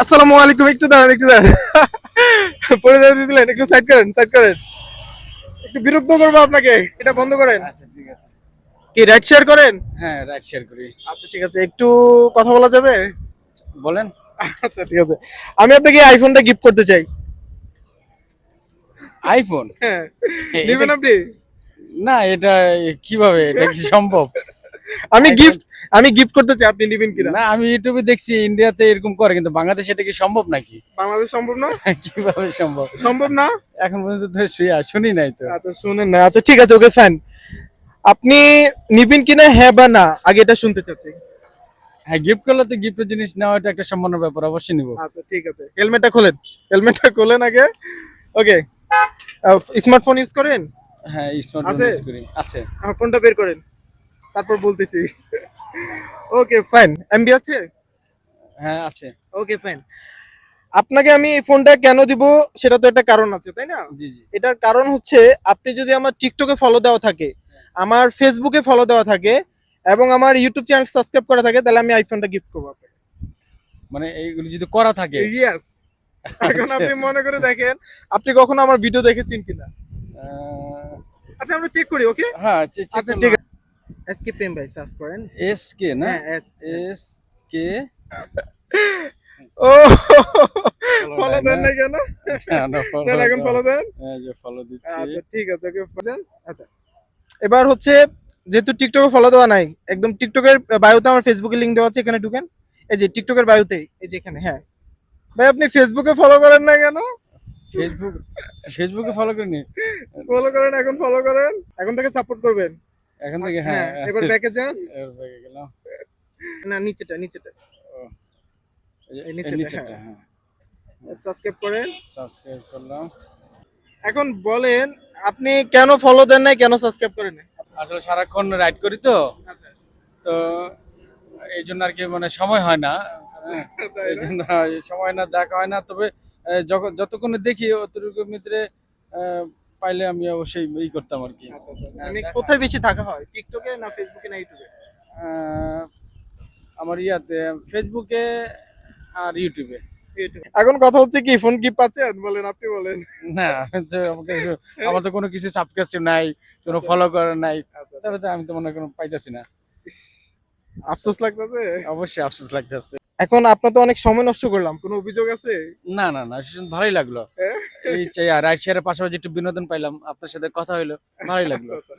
আসসালামু আলাইকুম, একটু দাঁড়ান একটু দাঁড়ান। পড়ে দিয়েছিলেন, একটু সাইড করেন সাইড করেন। একটু বিরক্ত করবো আপনাকে, এটা বন্ধ করেন। আচ্ছা ঠিক আছে। কি রাইট শেয়ার করেন? হ্যাঁ, রাইট শেয়ার করি। আচ্ছা ঠিক আছে, একটু কথা বলা যাবে? বলেন। আচ্ছা ঠিক আছে, আমি আপনাকে আইফোনটা গিফট করতে চাই। আইফোন? হ্যাঁ, এটা নেবেন আপনি? না, এটা কিভাবে, এটা কি সম্ভব? আমি iPhone? গিফট আমি গিফট করতে চাই, আপনি নেবেন কিনা? না, আমি ইউটিউবে দেখছি ইন্ডিয়াতে এরকম করে, কিন্তু বাংলাদেশে এটা কি সম্ভব নাকি? বাংলাদেশ সম্ভব না? কিভাবে সম্ভব? সম্ভব না? এখন পর্যন্ত তো শুনি নাই তো। আচ্ছা শুনেন না, আচ্ছা ঠিক আছে, ওকে ফাইন। আপনি নিবেন কিনা, হ্যাঁ বা না, আগে এটা শুনতে চাচ্ছি। হ্যাঁ, গিফট করলে তো গিফটের জিনিস নেওয়া এটা একটা সম্মানের ব্যাপার, অবশ্যই নিব। আচ্ছা ঠিক আছে, হেলমেটটা খোলেন, হেলমেটটা খোলেন আগে। ওকে, স্মার্টফোন ইউজ করেন? হ্যাঁ, স্মার্টফোন আছে? ইউজ করি। আছে। ফোনটা বের করেন, তারপর বলতেছি। ওকে ফাইন, এমবি আছে? হ্যাঁ, আছে। Okay fine. আপনাকে আমি এই ফোনটা কেন দিব, সেটা তো একটা কারণ আছে তাই না? জি জি। এটার কারণ হচ্ছে, আপনি যদি আমার টিকটকে ফলো দেওয়া থাকে, আমার ফেসবুকে ফলো দেওয়া থাকে, এবং আমার ইউটিউব চ্যানেল সাবস্ক্রাইব করা থাকে, তাহলে আমি আইফোনটা গিফট করবো আপনাকে। মানে এইগুলো যদি করা থাকে। ইয়েস। এখন আচ্ছা। আপনি মনে করে দেখেন, আপনি কখনো আমার ভিডিও দেখেছেন কিনা? আহ, আচ্ছা আমরা চেক করি, ওকে? হ্যাঁ, চেক আচ্ছা করলাম। ঠিক আছে, এসকে প্রেম ভাই সার্চ করেন। এস কে না? হ্যাঁ এস। S K. ও, ফলো ফলো নাই না? দেন না কেন? না, ফলো দেন, এখন দাও। ফলো দেন। এই যে ফলো দিচ্ছি। আচ্ছা ঠিক আছে, ওকে দেন। আচ্ছা, এবার হচ্ছে, যেহেতু টিকটকে ফলো দেওয়া নাই, একদম টিকটকের বায়োতে আমার ফেসবুকের লিংক দেওয়া আছে, এখানে ঢুকেন। এই যে টিকটকের বায়োতে, এই যে এখানে, হ্যাঁ। ভাই আপনি ফেসবুকে ফলো করেন না কেন? ফেসবুক, ফেসবুকে ফলো করিনি। ফলো করেন, এখন ফলো করেন, এখন থেকে সাপোর্ট করবেন। এখন থেকে হ্যাঁ, হ্যাঁ। এবার ব্যাকে যান। এর ব্যাগে গেলাম। না, নিচেটা নিচেটা, ও, এই এই নিচেটা, নিচেরটা, হ্যাঁ। হ্যাঁ। সাবস্ক্রাইব করেন। সাবস্ক্রাইব করলাম। এখন বলেন, আপনি কেন ফলো দেন নাই, কেন সাবস্ক্রাইব করেন নাই? আসলে সারাক্ষণ রাইড করি তো, আচ্ছা, তো এই জন্য আর কি, মানে সময় হয় না। হ্যাঁ, তাই এই না? জন্য সময় না, দেখা হয় না। তবে যতক্ষণ দেখি অতটুকু ভিতরে পাইলে আমি অবশ্যই ই করতাম আর কি। আচ্ছা আচ্ছা, হ্যাঁ, মানে দেখা। কোথায় বেশি থাকা হয়, টিকটকে না ফেসবুকে না ইউটিউবে? আহ, আমার ইয়াতে ফেসবুকে আর ইউটিউবে। ইউটিউবে। এখন কথা হচ্ছে কি, ফোন কি পাচ্ছেন, বলেন, আপনি বলেন। না, যে আমার তো কোনো কিছু সাবস্ক্রাইব নাই, কোনো আচ্ছা ফলো করা নাই। আচ্ছা আচ্ছা। তাহলে তো আমি তো মনে কোনো পাইতেছি না। ইস, আফসোস লাগতেছে। অবশ্যই আফসোস লাগতেছে। এখন আপনার তো অনেক সময় নষ্ট করলাম, কোনো অভিযোগ আছে? না না না, সেজন্য ভালোই লাগলো। হ্যাঁ? এই রাইড শেয়ারের পাশাপাশি একটু বিনোদন পাইলাম, আপনার সাথে কথা হইলো, ভালোই লাগলো। আচ্ছা আচ্ছা।